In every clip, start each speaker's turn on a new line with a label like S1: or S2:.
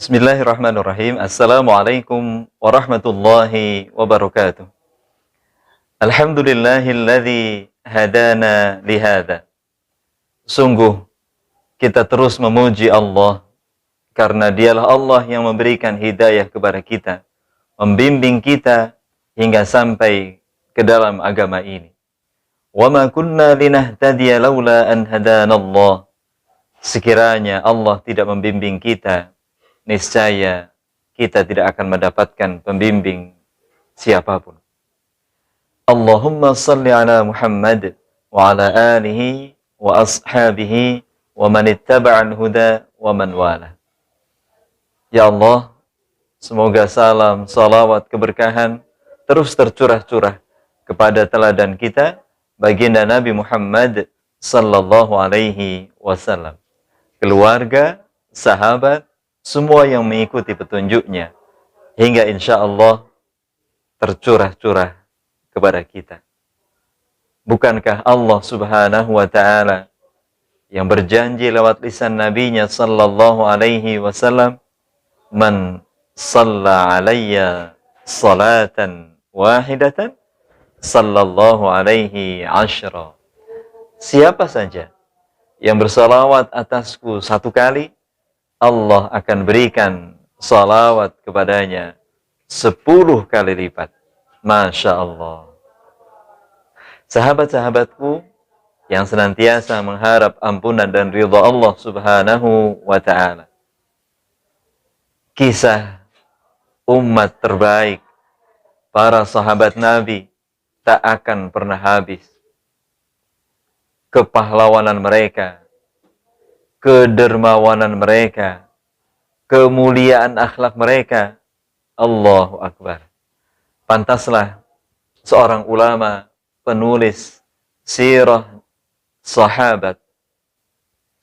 S1: Bismillahirrahmanirrahim. Assalamualaikum warahmatullahi wabarakatuh. Alhamdulillahilladzi hadana lihada. Sungguh kita terus memuji Allah karena dialah Allah yang memberikan hidayah kepada kita, membimbing kita hingga sampai ke dalam agama ini. Wa ma kunna linahtadiya laula an hadanallah. Sekiranya Allah tidak membimbing kita, niscaya kita tidak akan mendapatkan pembimbing siapapun. Allahumma salli ala Muhammad wa ala alihi wa ashabihi wa man ittaba'al huda wa man wala. Ya Allah, semoga salam, salawat, keberkahan terus tercurah-curah kepada teladan kita, baginda Nabi Muhammad sallallahu alaihi wasallam, keluarga, sahabat, semua yang mengikuti petunjuknya hingga insya Allah tercurah-curah kepada kita. Bukankah Allah subhanahu wa ta'ala yang berjanji lewat lisan nabinya sallallahu alaihi wasallam, man salla alayya salatan wahidatan sallallahu alaihi ashra. Siapa saja yang bersalawat atasku satu kali, Allah akan berikan salawat kepadanya 10 kali lipat. Masya Allah. Sahabat-sahabatku yang senantiasa mengharap ampunan dan ridha Allah subhanahu wa ta'ala. Kisah umat terbaik, para sahabat Nabi, tak akan pernah habis. Kepahlawanan mereka, kedermawanan mereka, kemuliaan akhlak mereka, Allahu Akbar. Pantaslah seorang ulama, penulis sirah sahabat,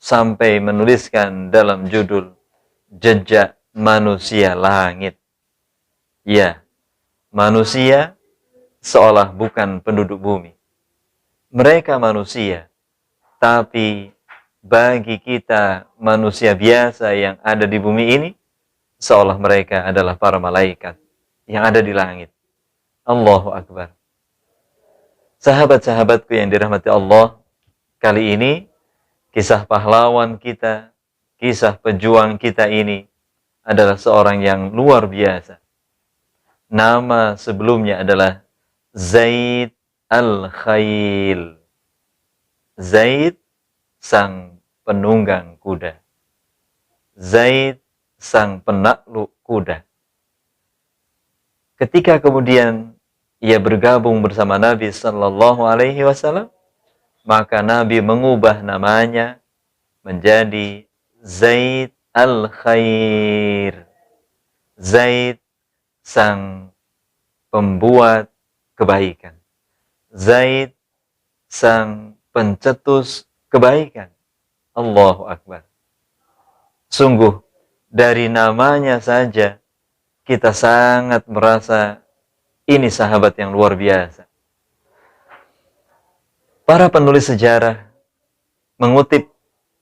S1: sampai menuliskan dalam judul Jejak Manusia Langit. Ya, manusia seolah bukan penduduk bumi. Mereka manusia, tapi bagi kita manusia biasa yang ada di bumi ini, seolah mereka adalah para malaikat yang ada di langit. Allahu Akbar. Sahabat-sahabatku yang dirahmati Allah, kali ini kisah pahlawan kita, kisah pejuang kita ini adalah seorang yang luar biasa. Nama sebelumnya adalah Zaid al-Khail. Zaid sang penunggang kuda. Zaid sang penakluk kuda. Ketika kemudian ia bergabung bersama Nabi sallallahu alaihi wasallam, maka Nabi mengubah namanya menjadi Zaid al-Khair. Zaid sang pembuat kebaikan. Zaid sang pencetus kebaikan. Allahu Akbar. Sungguh dari namanya saja kita sangat merasa ini sahabat yang luar biasa. Para penulis sejarah mengutip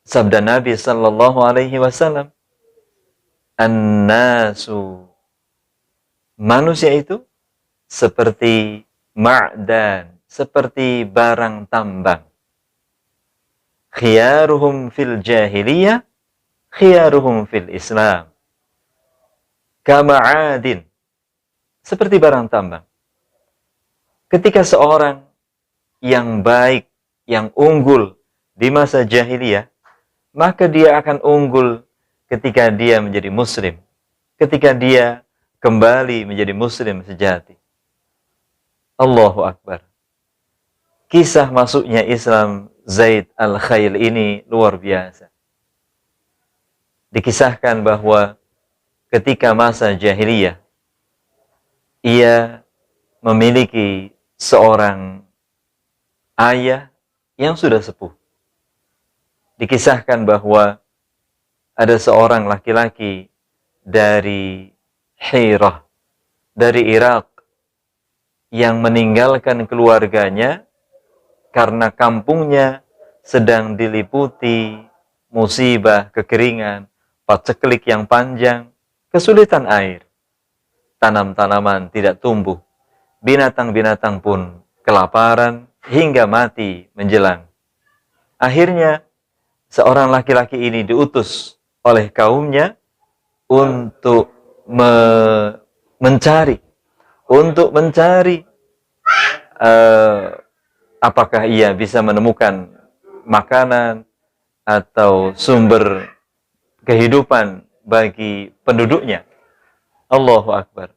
S1: sabda Nabi sallallahu alaihi wasallam, "An-nasu," manusia itu seperti ma'dan, seperti barang tambang. Khiyaruhum fil jahiliyah, khiyaruhum fil Islam. Kama'adin, seperti barang tambang. Ketika seorang yang baik, yang unggul di masa jahiliyah, maka dia akan unggul ketika dia menjadi muslim, ketika dia kembali menjadi muslim sejati. Allahu Akbar. Kisah masuknya Islam Zaid al-Khail ini luar biasa. Dikisahkan bahwa ketika masa jahiliyah, ia memiliki seorang ayah yang sudah sepuh. Dikisahkan bahwa ada seorang laki-laki dari Hirah, dari Irak, yang meninggalkan keluarganya karena kampungnya sedang diliputi musibah, kekeringan, paceklik yang panjang, kesulitan air, tanam-tanaman tidak tumbuh, binatang-binatang pun kelaparan hingga mati menjelang. Akhirnya, seorang laki-laki ini diutus oleh kaumnya untuk mencari apakah ia bisa menemukan makanan atau sumber kehidupan bagi penduduknya. Allahu Akbar.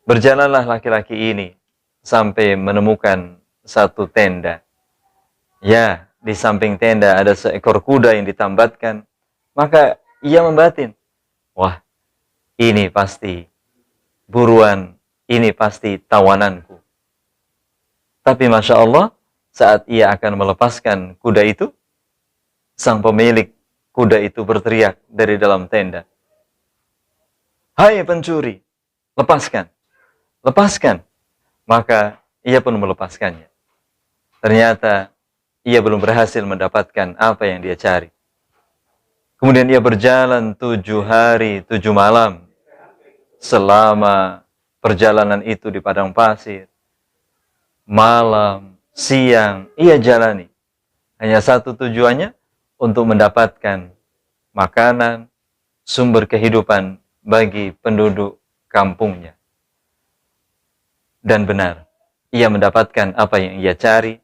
S1: Berjalanlah laki-laki ini sampai menemukan satu tenda. Ya, di samping tenda ada seekor kuda yang ditambatkan. Maka ia membatin, wah, ini pasti buruan, ini pasti tawananku. Tapi Masya Allah, saat ia akan melepaskan kuda itu, sang pemilik kuda itu berteriak dari dalam tenda, "Hai pencuri, lepaskan, lepaskan." Maka ia pun melepaskannya. Ternyata ia belum berhasil mendapatkan apa yang dia cari. Kemudian ia berjalan 7 hari, 7 malam. Selama perjalanan itu di padang pasir, malam, siang, ia jalani. Hanya satu tujuannya, untuk mendapatkan makanan, sumber kehidupan bagi penduduk kampungnya. Dan benar, ia mendapatkan apa yang ia cari.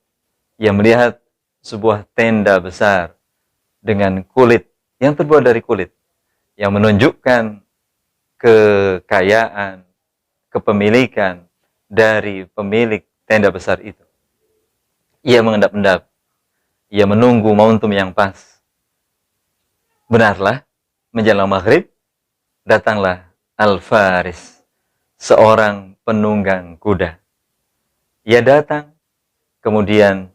S1: Ia melihat sebuah tenda besar dengan kulit, yang terbuat dari kulit, yang menunjukkan kekayaan, kepemilikan dari pemilik tenda besar itu. Ia mengendap-endap, ia menunggu momentum yang pas. Benarlah, menjelang maghrib, datanglah Al-Faris, seorang penunggang kuda. Ia datang, kemudian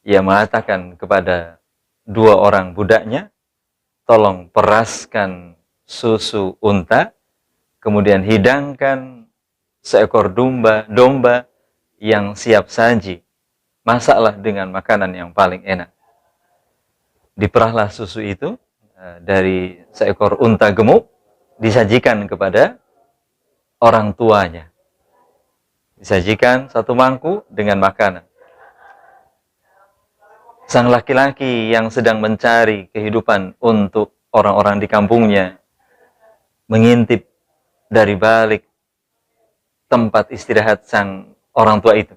S1: ia mengatakan kepada 2 orang budaknya, tolong peraskan susu unta, kemudian hidangkan seekor domba yang siap saji. Masaklah dengan makanan yang paling enak. Diperahlah susu itu dari seekor unta gemuk, disajikan kepada orang tuanya. Disajikan satu mangkuk dengan makanan. Sang laki-laki yang sedang mencari kehidupan untuk orang-orang di kampungnya mengintip dari balik tempat istirahat sang orang tua itu.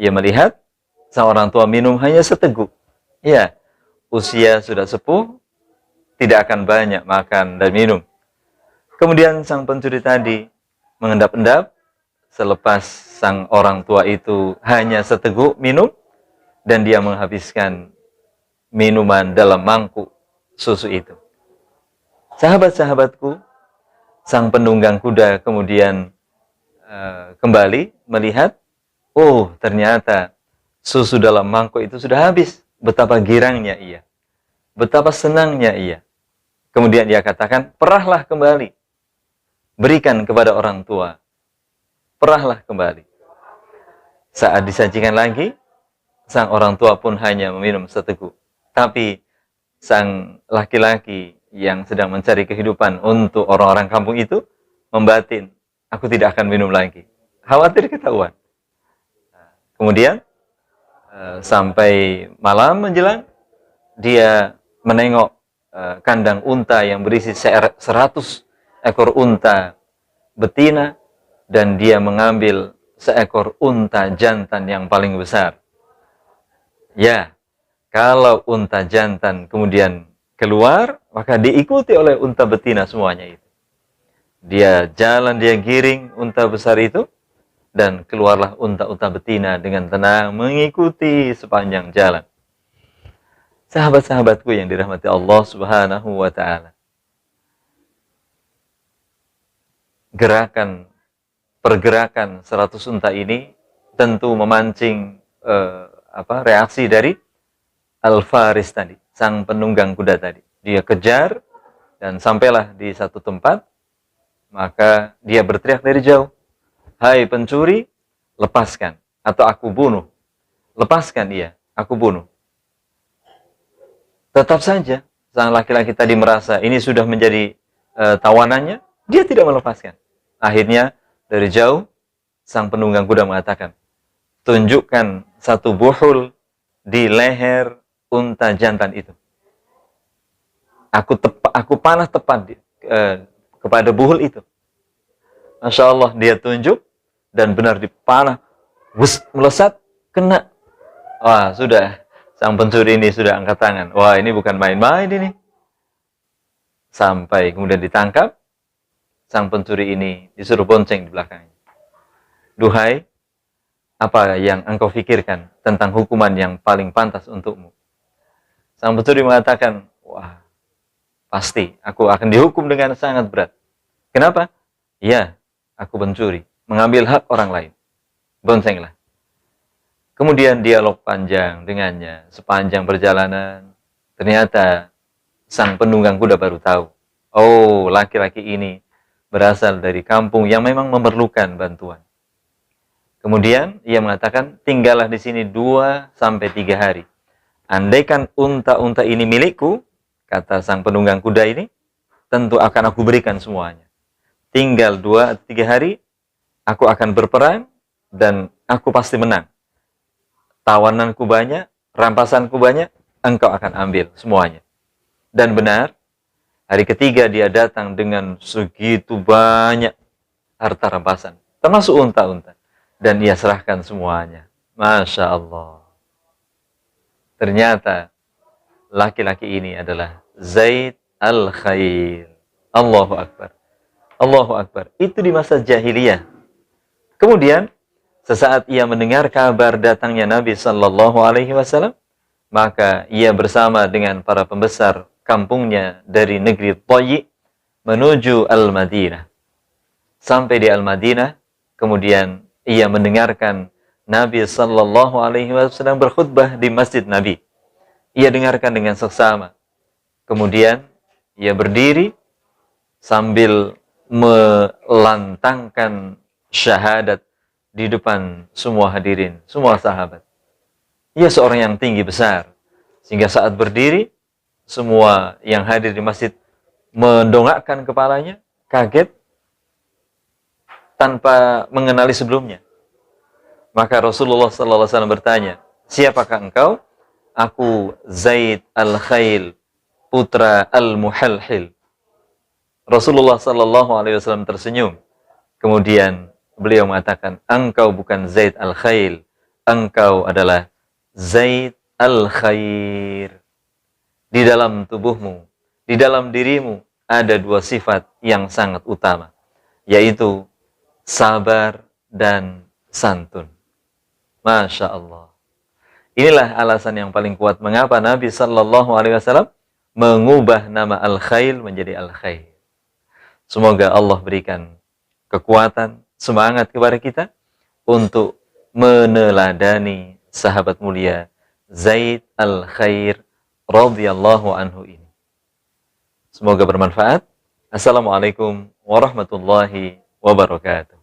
S1: Ia melihat sang orang tua minum hanya seteguk. Ya, usia sudah sepuh, tidak akan banyak makan dan minum. Kemudian sang pencuri tadi mengendap-endap, selepas sang orang tua itu hanya seteguk minum, dan dia menghabiskan minuman dalam mangkuk susu itu. Sahabat-sahabatku, sang penunggang kuda kemudian kembali melihat, oh ternyata susu dalam mangkuk itu sudah habis. Betapa girangnya ia, betapa senangnya ia. Kemudian dia katakan, perahlah kembali, berikan kepada orang tua, perahlah kembali. Saat disajikan lagi, sang orang tua pun hanya meminum seteguk. Tapi sang laki-laki yang sedang mencari kehidupan untuk orang-orang kampung itu membatin, aku tidak akan minum lagi. Khawatir ketahuan. Kemudian sampai malam menjelang, dia menengok kandang unta yang berisi 100 ekor unta betina, dan dia mengambil seekor unta jantan yang paling besar. Ya, kalau unta jantan kemudian keluar, maka diikuti oleh unta betina semuanya itu. Dia jalan, dia giring unta besar itu, dan keluarlah unta-unta betina dengan tenang mengikuti sepanjang jalan. Sahabat-sahabatku yang dirahmati Allah Subhanahu wa Ta'ala, pergerakan 100 unta ini tentu memancing reaksi dari Al-Faris tadi, sang penunggang kuda tadi. Dia kejar dan sampailah di satu tempat, maka dia berteriak dari jauh, "Hai pencuri, lepaskan atau aku bunuh." Lepaskan dia, aku bunuh. Tetap saja sang laki-laki tadi merasa ini sudah menjadi tawanannya, dia tidak melepaskan. Akhirnya dari jauh sang penunggang kuda mengatakan, tunjukkan satu buhul di leher unta jantan itu. Aku panah tepat kepada buhul itu. Masya Allah, dia tunjuk dan benar dipanah, melesat, kena. Wah, sudah. Sang pencuri ini sudah angkat tangan. Wah, ini bukan main-main ini. Sampai kemudian ditangkap, sang pencuri ini disuruh bonceng di belakangnya. Duhai, apa yang engkau pikirkan tentang hukuman yang paling pantas untukmu? Sang pencuri mengatakan, wah, pasti aku akan dihukum dengan sangat berat. Kenapa? Ya, aku pencuri, mengambil hak orang lain. Boncenglah. Kemudian dialog panjang dengannya. Sepanjang perjalanan, ternyata sang penunggang kuda baru tahu. Oh, laki-laki ini berasal dari kampung yang memang memerlukan bantuan. Kemudian ia mengatakan, tinggallah di sini 2 sampai 3 hari. Andaikan unta-unta ini milikku, kata sang penunggang kuda ini, tentu akan aku berikan semuanya. Tinggal 2-3 hari, aku akan berperang dan aku pasti menang. Tawananku banyak, rampasanku banyak, engkau akan ambil semuanya. Dan benar, hari ketiga dia datang dengan segitu banyak harta rampasan, termasuk unta-unta. Dan ia serahkan semuanya. Masya Allah. Ternyata laki-laki ini adalah Zaid al-Khail. Allahu Akbar. Allahu Akbar. Itu di masa jahiliyah. Kemudian, sesaat ia mendengar kabar datangnya Nabi Sallallahu Alaihi Wasallam, maka ia bersama dengan para pembesar kampungnya dari negeri Thayyib menuju Al-Madinah. Sampai di Al-Madinah, kemudian ia mendengarkan Nabi Sallallahu Alaihi Wasallam berkhutbah di masjid Nabi. Ia dengarkan dengan seksama. Kemudian ia berdiri sambil melantangkan syahadat di depan semua hadirin, semua sahabat. Ia seorang yang tinggi besar, sehingga saat berdiri, semua yang hadir di masjid mendongakkan kepalanya, kaget, tanpa mengenali sebelumnya. Maka Rasulullah SAW bertanya, siapakah engkau? Aku Zaid al-Khail, putra al-Muhalhil. Rasulullah SAW tersenyum. Kemudian beliau mengatakan, engkau bukan Zaid al-Khail, engkau adalah Zaid al-Khair. Di dalam tubuhmu, di dalam dirimu ada 2 sifat yang sangat utama, yaitu sabar dan santun. Masya Allah. Inilah alasan yang paling kuat mengapa Nabi Sallallahu Alaihi Wasallam mengubah nama Al-Khail menjadi Al-Khair. Semoga Allah berikan kekuatan, semangat kepada kita untuk meneladani sahabat mulia Zaid al-Khair radhiyallahu anhu ini. Semoga bermanfaat. Assalamualaikum warahmatullahi wabarakatuh.